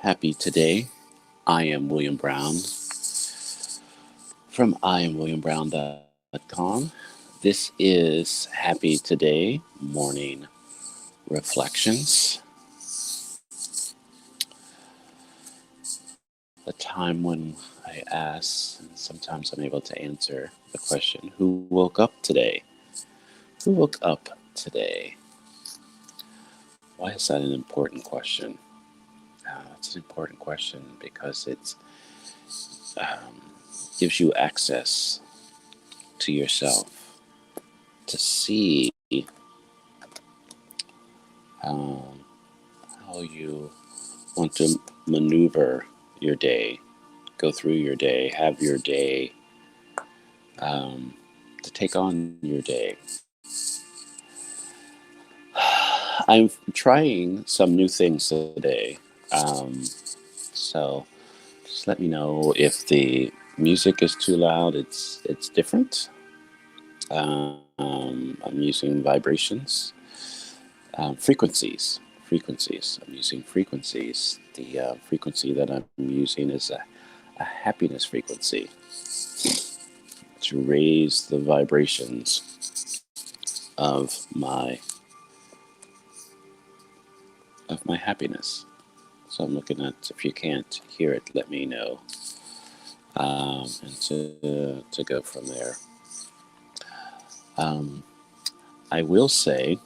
Happy today. I am William Brown from IamWilliamBrown.com. This is Happy Today Morning Reflections, the time when I ask, and sometimes I'm able to answer the question, who woke up today? Who woke up today? Why is that an important question? It's an important question because it um, gives you access to yourself to see um, how you want to maneuver your day, go through your day, have your day, to take on your day. I'm trying some new things today. So just let me know if the music is too loud. It's different. I'm using vibrations, frequencies. I'm using frequencies. The frequency that I'm using is a happiness frequency to raise the vibrations of my happiness. So I'm looking at, if you can't hear it, let me know, and to go from there. Um, I will say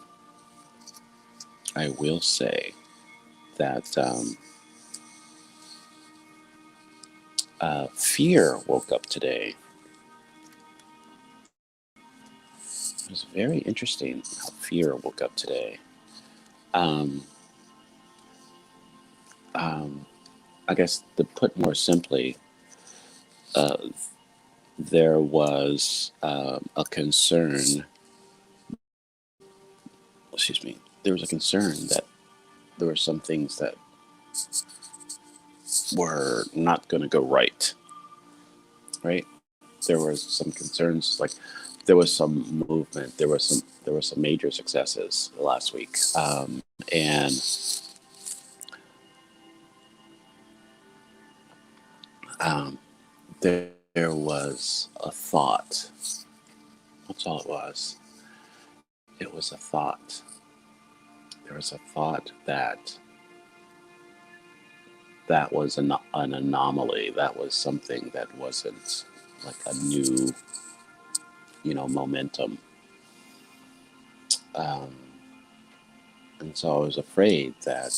that fear woke up today. It was very interesting how fear woke up today. Um, um, I guess to put more simply, uh, there was a concern. Excuse me. There was a concern that there were some things that were not going to go right. Right. There were some concerns, like there was some movement. There were some major successes last week, and um, there was a thought. That's all it was. It was a thought. There was a thought that was an anomaly. That was something that wasn't like a new, momentum. Um, and so I was afraid that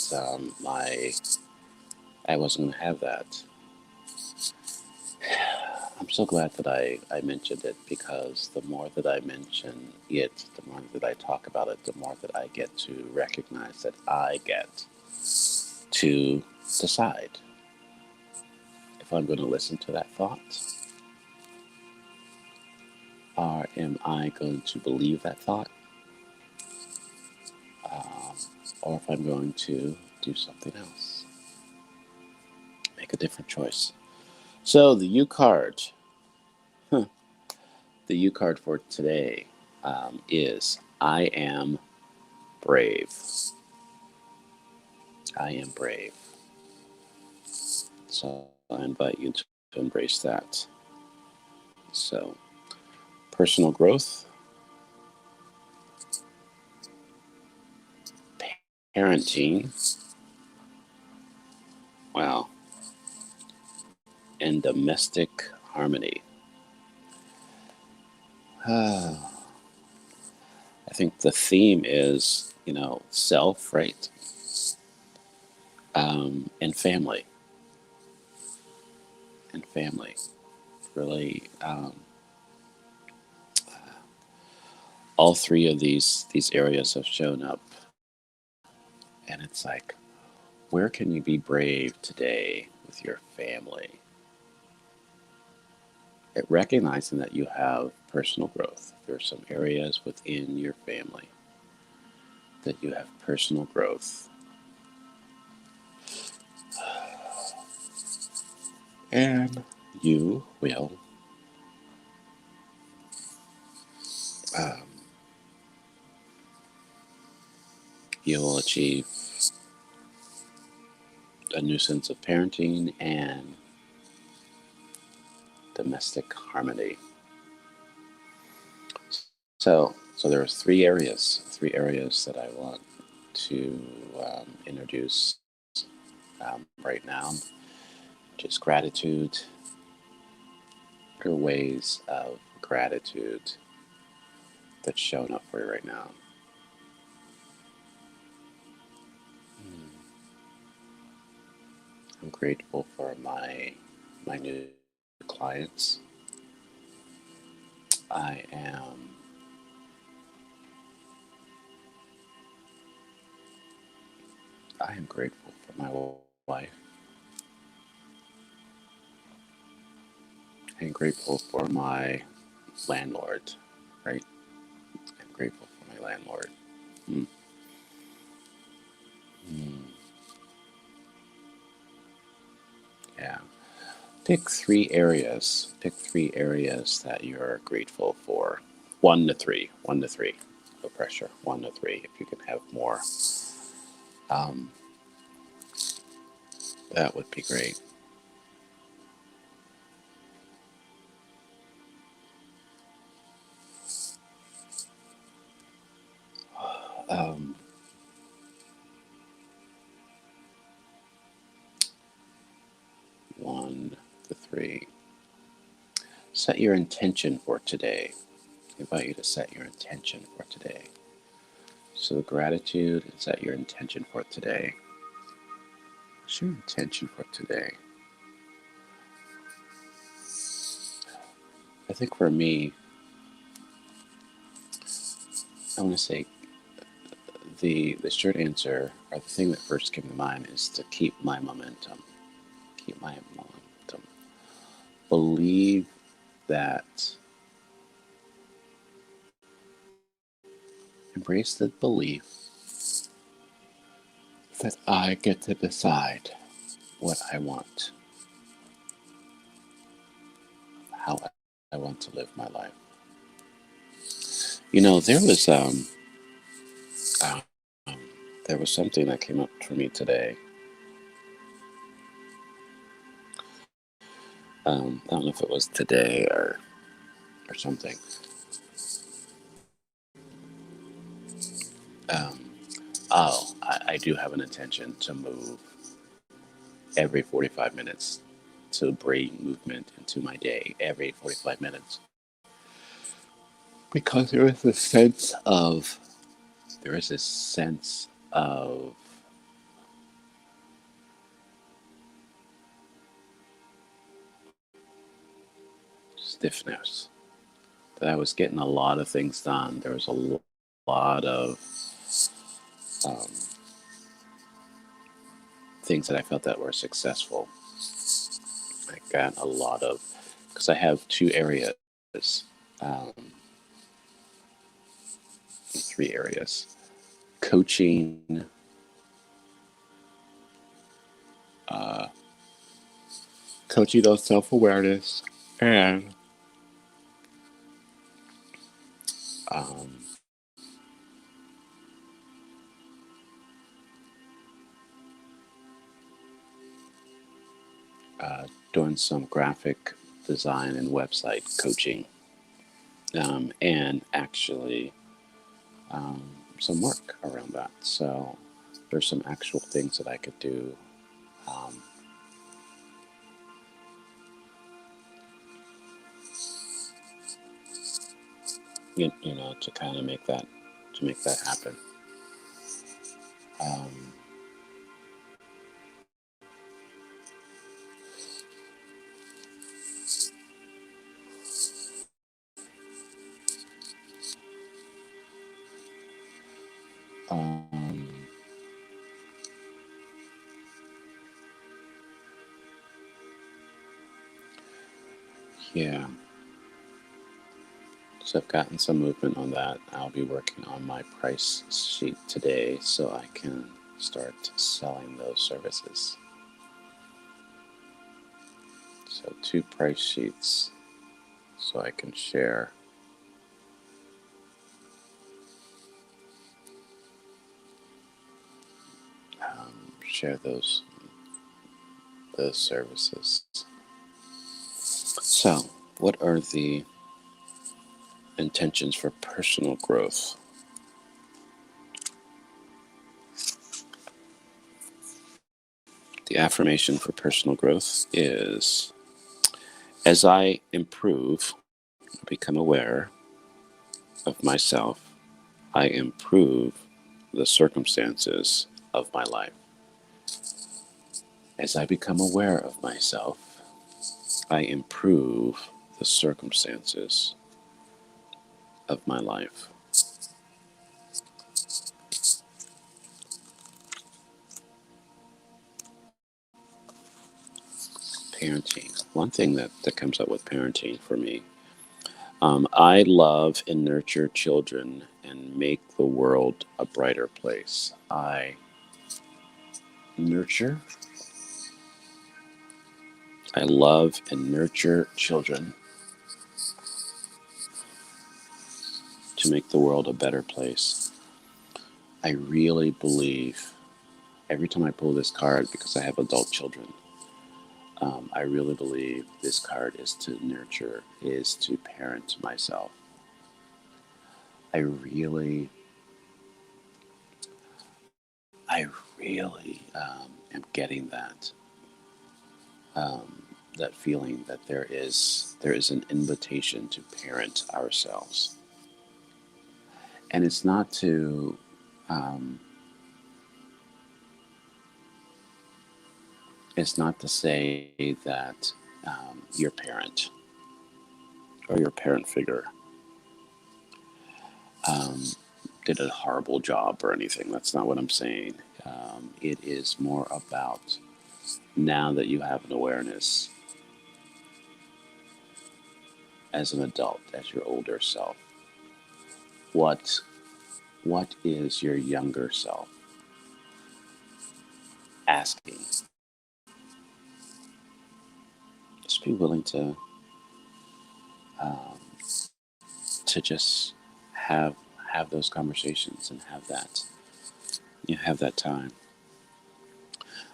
I wasn't going to have that. I'm so glad that I mentioned it, because the more that I mention it, the more that I talk about it, the more that I get to recognize that I get to decide if I'm going to listen to that thought, or am I going to believe that thought, um, or if I'm going to do something else, make a different choice. So the U card, huh, the U card for today is I am brave. I am brave. So I invite you to embrace that. So, personal growth, parenting, wow, and domestic harmony. I think the theme is, self, right? And family. And family. Really, all three of these areas have shown up. And it's like, where can you be brave today with your family? Recognizing that you have personal growth. There are some areas within your family that you have personal growth. And you will um, achieve a new sense of parenting and domestic harmony. So there's three areas that I want to introduce right now. Just gratitude, or ways of gratitude that's showing up for you right now. I'm grateful for my new clients. I am I am grateful for my wife. I'm grateful for my landlord, right? I'm grateful for my landlord. Mm. Mm. Yeah. Pick three areas. Pick three areas that you're grateful for. One to three. One to three. No pressure. One to three. If you can have more, um, that would be great. Um, one to three. Set your intention for today. I invite you to set your intention for today. So gratitude and set your intention for today. What's your intention for today? I think for me, I want to say the short answer, or the thing that first came to mind, is to keep my momentum. Keep my momentum. Believe that, embrace the belief that I get to decide what I want, how I want to live my life. You know, um, there was something that came up for me today. I don't know if it was today or something. Um, I do have an intention to move every 45 minutes, to bring movement into my day every 45 minutes. Because there is this sense of stiffness that I was getting a lot of things done. There was a lot of um, things that I felt that were successful. I got a lot of, because I have two areas, um, three areas: coaching, uh, coaching on self-awareness, and um, doing some graphic design and website coaching, and actually um, some work around that. So there's some actual things that I could do, um, to kind of make that happen. Um, um, yeah. So I've gotten some movement on that. I'll be working on my price sheet today so I can start selling those services. So two price sheets so I can share those the services. So, what are the intentions for personal growth? The affirmation for personal growth is, as I improve, become aware of myself, I improve the circumstances of my life. As I become aware of myself, I improve the circumstances of my life. Parenting. One thing that comes up with parenting for me, I love and nurture children and make the world a brighter place. I nurture, I love and nurture children to make the world a better place. I really believe, every time I pull this card, because I have adult children, I really believe this card is to nurture, is to parent myself. I really, I really am getting that that feeling that there is an invitation to parent ourselves, and it's not to um, it's not to say that your parent or your parent figure um, did a horrible job or anything. That's not what I'm saying. It is more about, now that you have an awareness as an adult, as your older self, what is your younger self asking? Just be willing um, to just have those conversations and have that time.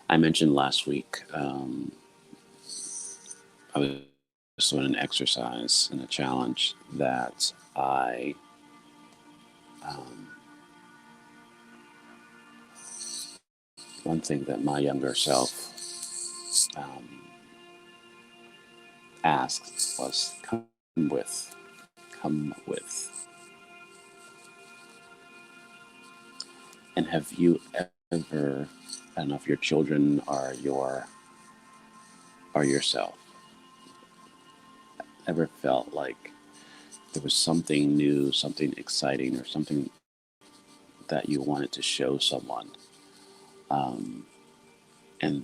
I mentioned last week, I was doing an exercise and a challenge that um, one thing that my younger self um, asked was, with, come with. And have you ever, I don't know if your children are yourself, ever felt like there was something new, something exciting, or something that you wanted to show someone, um, and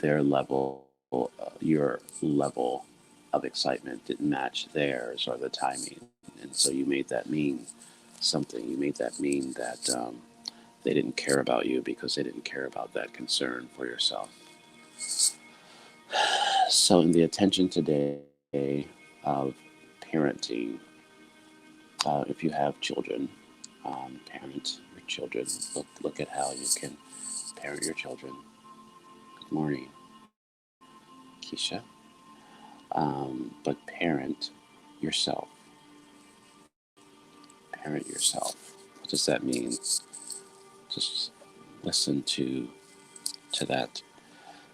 your level of excitement didn't match theirs, or the timing, and so you made that mean something. You made that mean that they didn't care about you because they didn't care about that concern for yourself. So, in the attention today of parenting, if you have children, parent your children. Look at how you can parent your children. Good morning, Keisha. But parent yourself. Parent yourself. What does that mean? Just listen to that.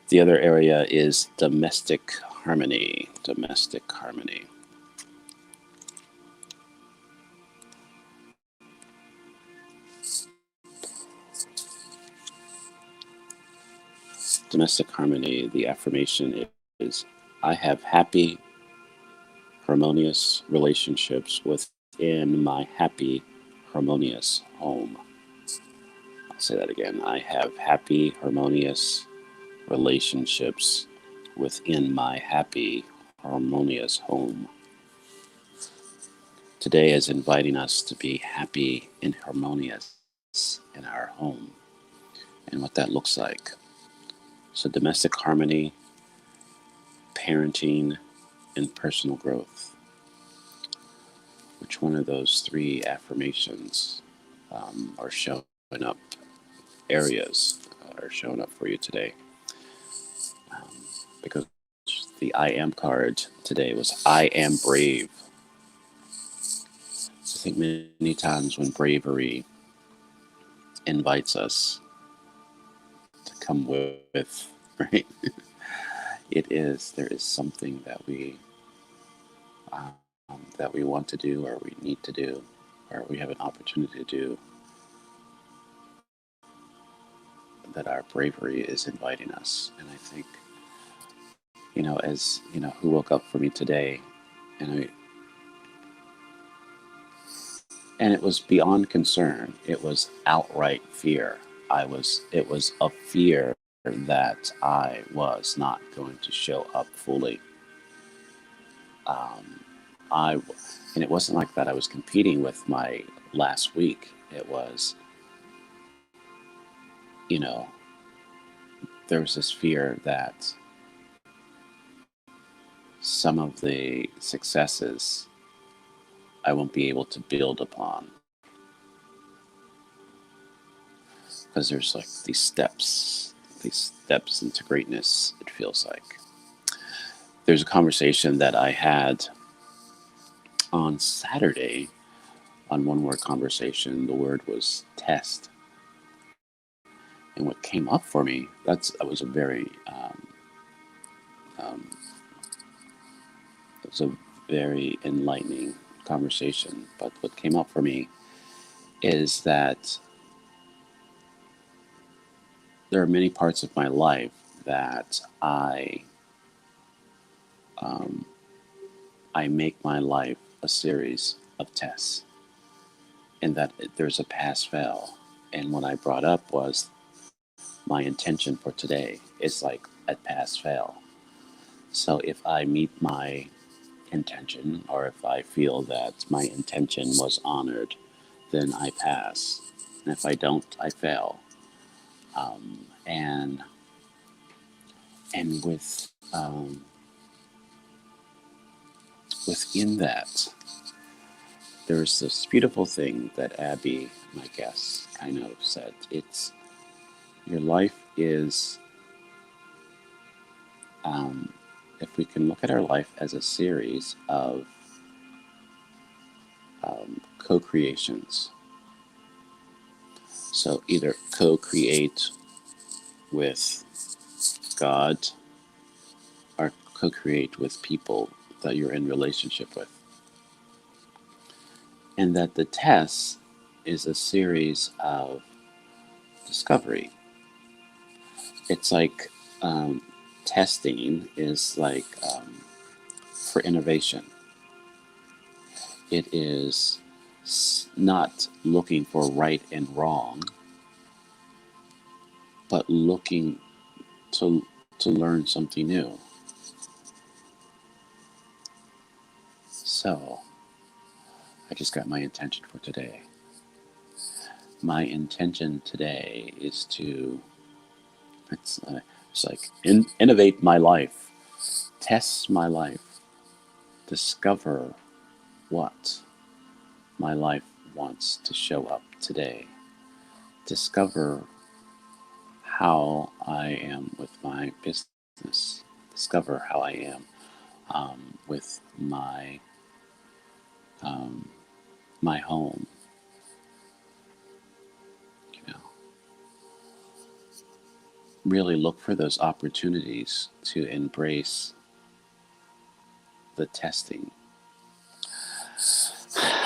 The other area is domestic harmony. Domestic harmony. Domestic harmony. The affirmation is, I have happy, harmonious relationships within my happy, harmonious home. I'll say that again. I have happy, harmonious relationships within my happy, harmonious home. Today is inviting us to be happy and harmonious in our home and what that looks like. So, domestic harmony, parenting, and personal growth. Which one of those three affirmations are showing up, areas are showing up for you today? because the I am card today was I am brave. I think many times when bravery invites us to come with, right? There is something that we want to do, or we need to do, or we have an opportunity to do, that our bravery is inviting us. And I think, as who woke up for me today, and it was beyond concern. It was outright fear. It was a fear that I was not going to show up fully. Um, I, and it wasn't like that I was competing with my last week. It was, you know, there was this fear that some of the successes I won't be able to build upon, because there's like these steps into greatness, it feels like. There's a conversation that I had on Saturday, on one word conversation. The word was test. And what came up for me, that was a very um, it was a very enlightening conversation. But what came up for me is that there are many parts of my life that um, I make my life a series of tests, and that there's a pass fail. And what I brought up was my intention for today is like a pass fail. So if I meet my intention, or if I feel that my intention was honored, then I pass. And if I don't, I fail. And within that, there's this beautiful thing that Abby, my guest, kind of said. It's your life is, um, if we can look at our life as a series of co-creations. So either co-create with God, or co-create with people that you're in relationship with. And that the test is a series of discovery. It's like testing is like for innovation. It is not looking for right and wrong, but looking to learn something new. So, I just got my intention for today. My intention today is to it's like innovate my life, test my life, discover what my life wants to show up today, discover how I am with my business, discover how I am with um, my home. You know, really look for those opportunities to embrace the testing.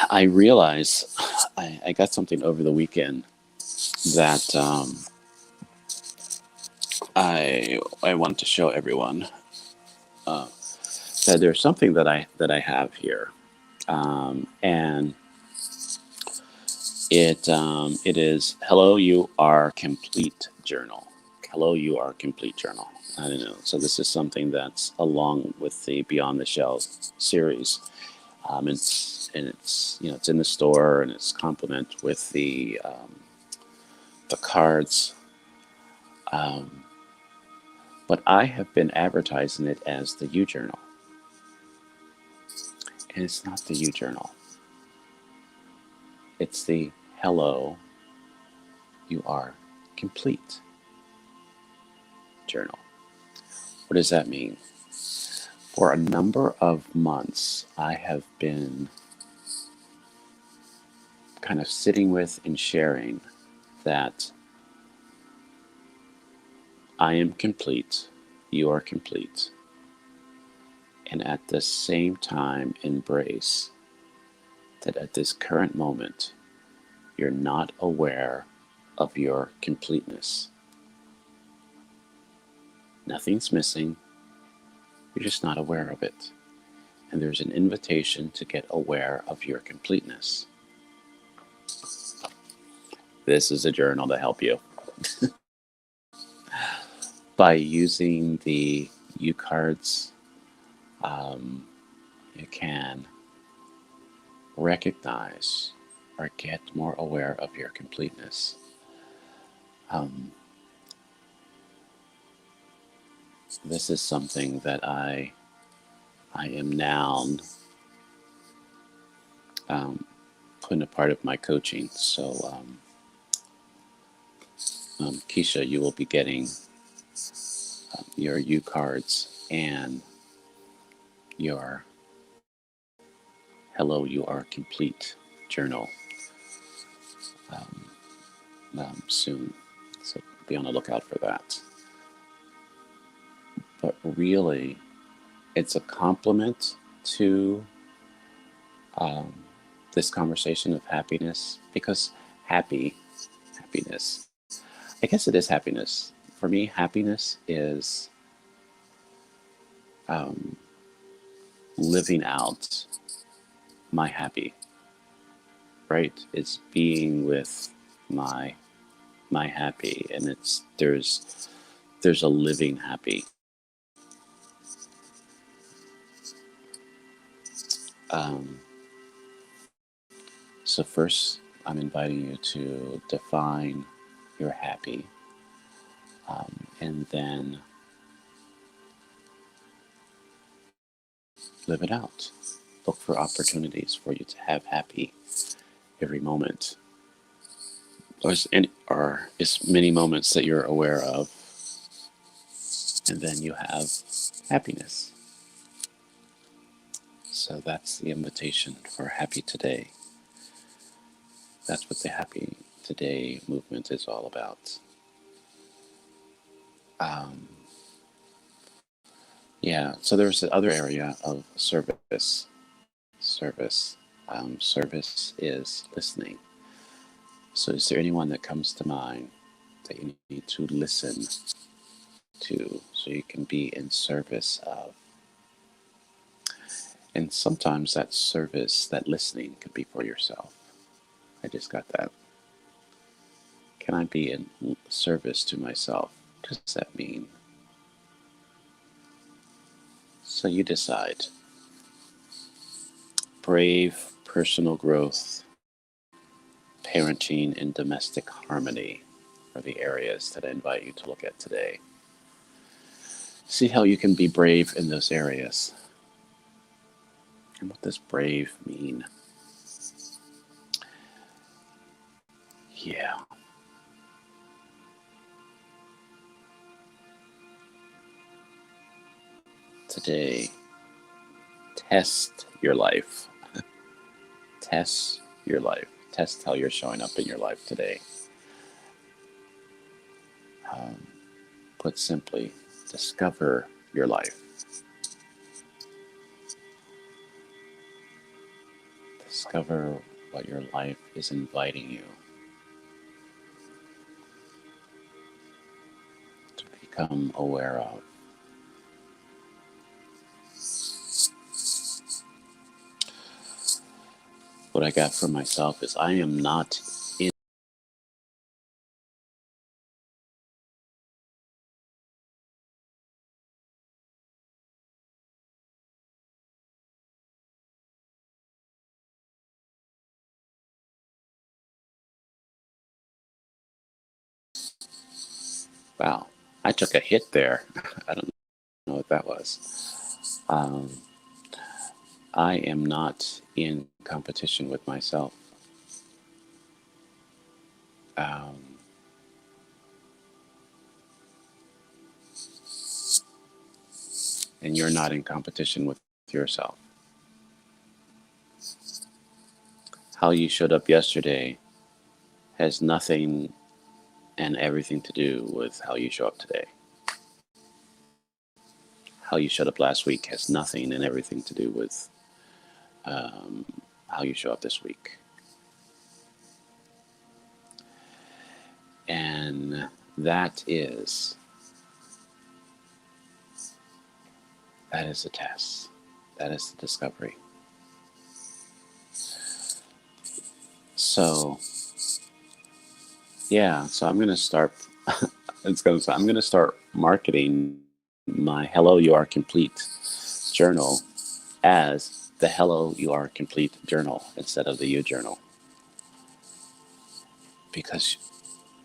I realize I got something over the weekend that I want to show everyone. Uh, that there's something that I have here, and it is Hello, You Are Complete Journal. Hello, You Are Complete Journal. I don't know. So this is something that's along with the Beyond the Shell series. It's in the store, and it's complement with the cards. Um, but I have been advertising it as the U Journal, and it's not the U Journal. It's the Hello, You Are Complete Journal. What does that mean? For a number of months, I have been kind of sitting with and sharing that I am complete, you are complete, and at the same time embrace that at this current moment, you're not aware of your completeness. Nothing's missing, you're just not aware of it. And there's an invitation to get aware of your completeness. This is a journal to help you. By using the U cards, you can recognize or get more aware of your completeness. This is something that I am now putting a part of my coaching. So, Keisha, you will be getting your U cards and your Hello, You Are Complete journal soon. So be on the lookout for that. But really, it's a compliment to this conversation of happiness, because happiness, I guess it is happiness. For me, happiness is living out my happy, right? It's being with my happy, and there's a living happy. Um, so first, I'm inviting you to define your happy, and then live it out. Look for opportunities for you to have happy every moment, or as many moments that you're aware of, and then you have happiness. So that's the invitation for Happy Today. That's what the Happy Today movement is all about. Um, yeah, so there's the other area of service. Service is listening. So is there anyone that comes to mind that you need to listen to so you can be in service of? And sometimes that service, that listening, could be for yourself. I just got that. Can I be in service to myself? What does that mean? So you decide. Brave personal growth, parenting, and domestic harmony are the areas that I invite you to look at today. See how you can be brave in those areas. And what does brave mean? Yeah. Today, test your life. Test your life. Test how you're showing up in your life today. Put simply, discover your life. Discover what your life is inviting you to become aware of. What I got for myself is I am not in. Wow, I took a hit there. I don't know what that was. I am not in competition with myself. Um, and you're not in competition with yourself. How you showed up yesterday has nothing and everything to do with how you show up today. How you showed up last week has nothing and everything to do with how you show up this week. And that is the test. That is the discovery. So, yeah, so I'm going to start, I'm going to start marketing my Hello You Are Complete journal as the Hello You Are Complete journal instead of the You journal. Because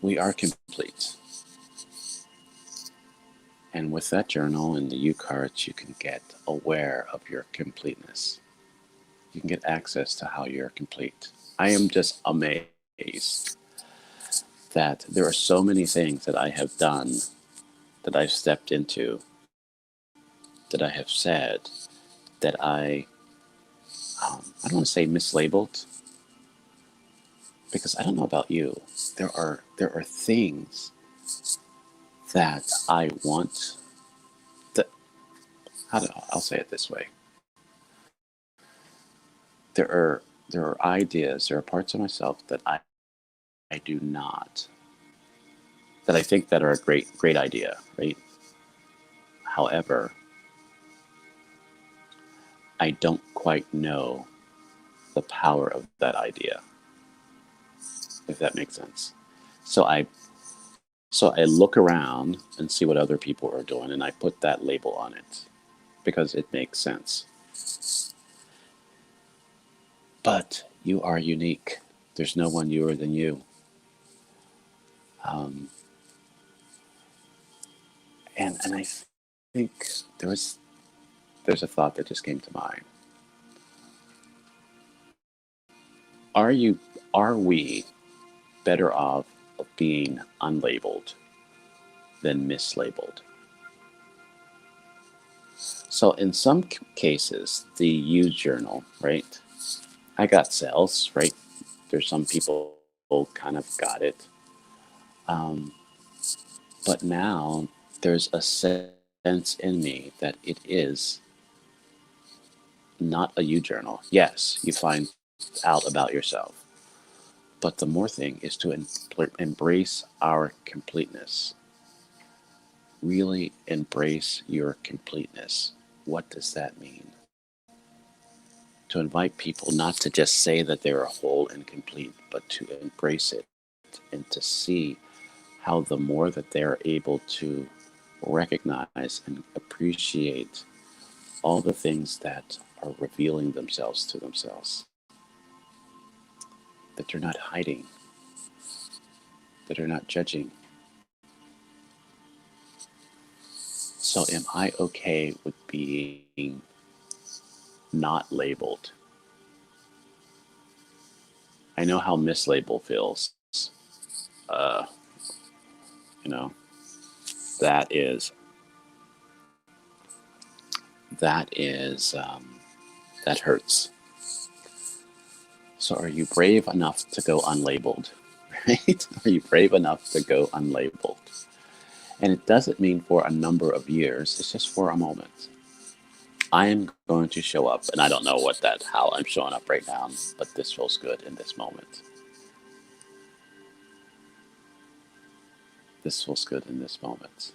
we are complete. And with that journal and the You cards, you can get aware of your completeness. You can get access to how you're complete. I am just amazed that there are so many things that I have done, that I've stepped into, that I have said, that I don't want to say mislabeled, because I don't know about you. There are things that I want. That I'll say it this way. There are ideas. There are parts of myself that I do not. That I think that are a great idea, right? However, I don't quite know the power of that idea, if that makes sense. So I look around and see what other people are doing, and I put that label on it because it makes sense. But you are unique. There's no one newer than you. And I think there's a thought that just came to mind. Are we better off of being unlabeled than mislabeled? So in some cases, the You journal, right? I got cells, right? There's some people who kind of got it. But now there's a sense in me that it is not a You journal. Yes, you find out about yourself. But the more thing is to embrace our completeness. Really embrace your completeness. What does that mean? To invite people not to just say that they're whole and complete, but to embrace it and to see how the more that they're able to recognize and appreciate all the things that are revealing themselves to themselves, that they're not hiding, that they're not judging. So am I okay with being not labeled? I know how mislabel feels. Uh, you know, that is that is that hurts. So are you brave enough to go unlabeled? Right? Are you brave enough to go unlabeled? And it doesn't mean for a number of years. It's just for a moment. I am going to show up, and I don't know how I'm showing up right now, but this feels good in this moment. This feels good in this moment.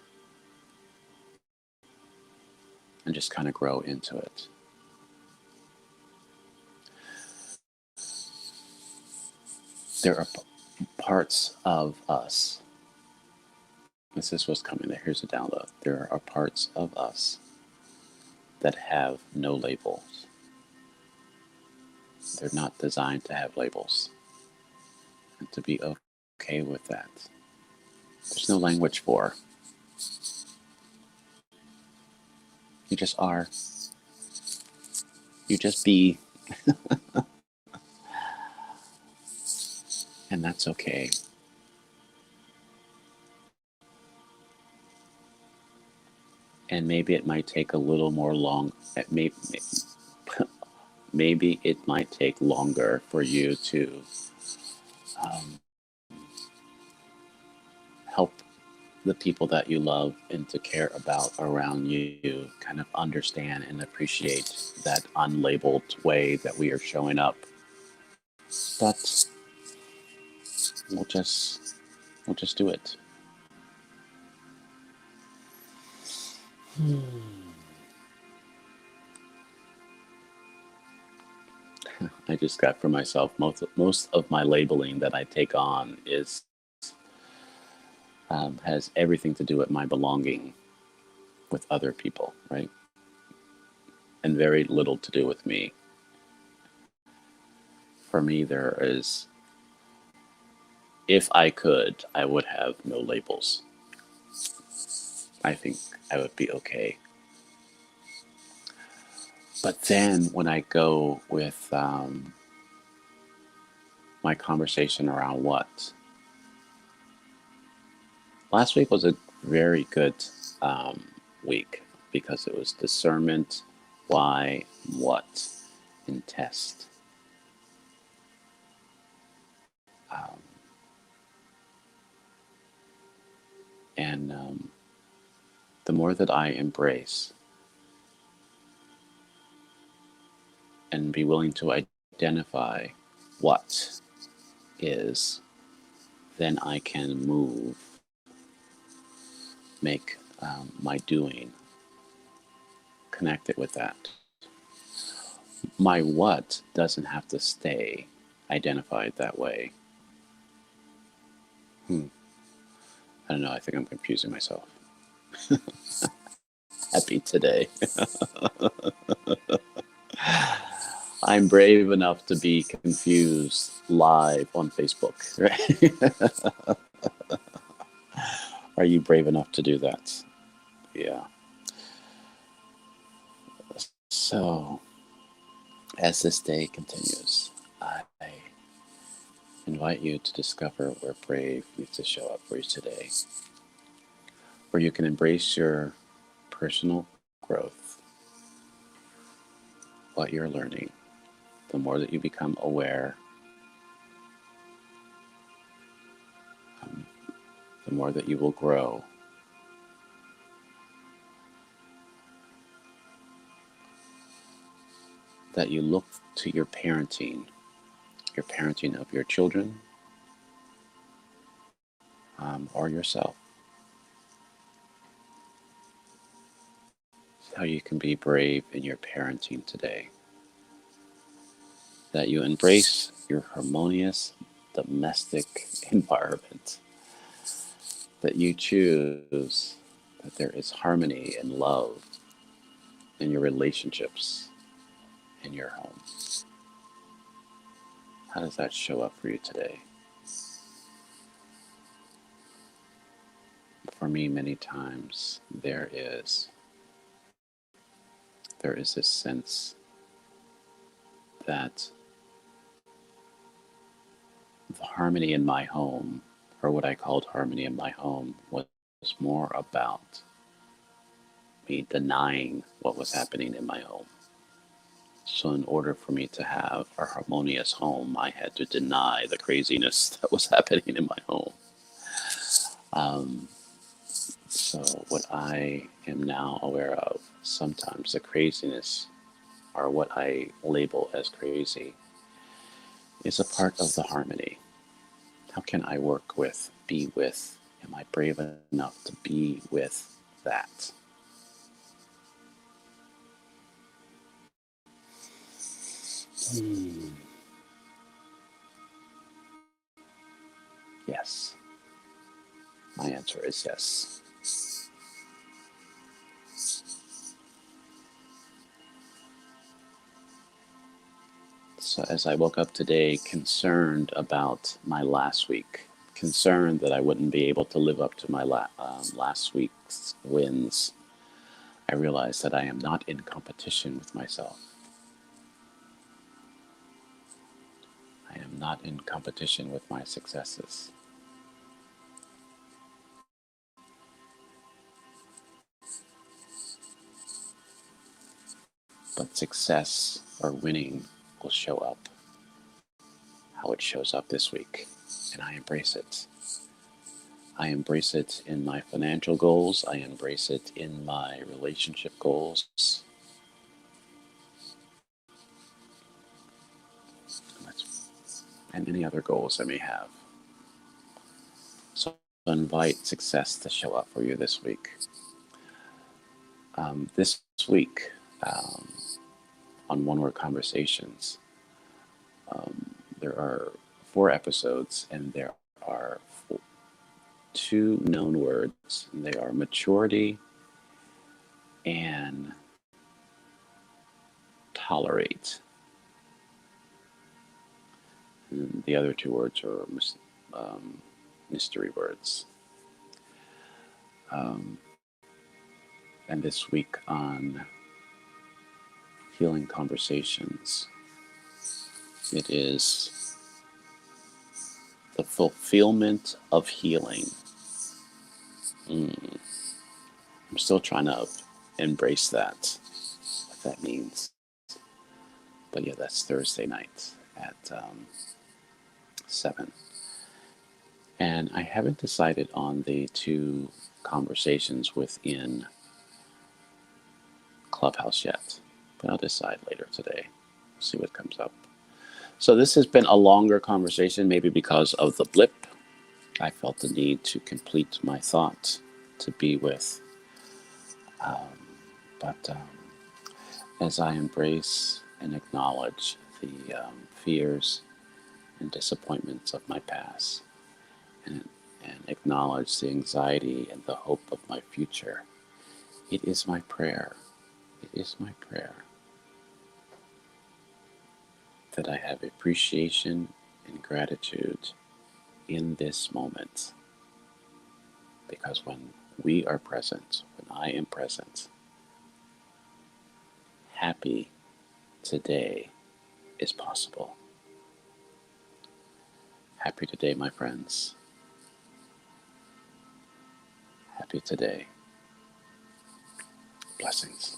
And just kind of grow into it. There are parts of us. This is what's coming there. Here's a download. There are parts of us that have no labels. They're not designed to have labels. And to be okay with that. There's no language for. You just are. You just be. And that's okay. And maybe it might take a little more long. Maybe it might take longer for you to um, help the people that you love and to care about around you kind of understand and appreciate that unlabeled way that we are showing up. But we'll just we'll just do it. I just got for myself most of my labeling that I take on is has everything to do with my belonging with other people, right? And very little to do with me. For me, there is, if I could, I would have no labels. I think I would be okay. But then when I go with my conversation around what, last week was a very good um, week because it was discernment, why, what, and test. Um, and the more that I embrace and be willing to identify what is, then I can move, make my doing connected with that. My what doesn't have to stay identified that way. I don't know. I think I'm confusing myself. Happy today. I'm brave enough to be confused live on Facebook, right? Are you brave enough to do that? Yeah. So, as this day continues, I invite you to discover where brave needs to show up for you today, where you can embrace your personal growth, what you're learning. The more that you become aware, um, the more that you will grow. That you look to your parenting of your children or yourself. How you can be brave in your parenting today. That you embrace your harmonious domestic environment. That you choose that there is harmony and love in your relationships in your home. How does that show up for you today? For me, many times there is this sense that the harmony in my home, or what I called harmony in my home, was more about me denying what was happening in my home. So, in order for me to have a harmonious home, I had to deny the craziness that was happening in my home. Um, so, what I am now aware of, sometimes the craziness, or what I label as crazy, is a part of the harmony. How can I work with, be with? Am I brave enough to be with that? Yes. My answer is yes. So as I woke up today concerned about my last week, concerned that I wouldn't be able to live up to my last week's wins, I realized that I am not in competition with myself. I am not in competition with my successes. but success or winning will show up how it shows up this week, and I embrace it. I embrace it in my financial goals. I embrace it in my relationship goals. And any other goals I may have. So invite success to show up for you this week. This week, on One Word Conversations, there are 4 episodes, and there are 2 known words. And they are maturity and tolerate. And the other 2 words are mystery words. And this week on Healing Conversations, it is the fulfillment of healing. I'm still trying to embrace that, what that means. But yeah, that's Thursday night at 7. And I haven't decided on the 2 conversations within Clubhouse yet, but I'll decide later today. See what comes up. So this has been a longer conversation, maybe because of the blip. I felt the need to complete my thought, to be with. But as I embrace and acknowledge the fears and disappointments of my past, and acknowledge the anxiety and the hope of my future, it is my prayer. It is my prayer that I have appreciation and gratitude in this moment. Because when we are present, when I am present, happy today is possible. Happy today, my friends. Happy today. Blessings.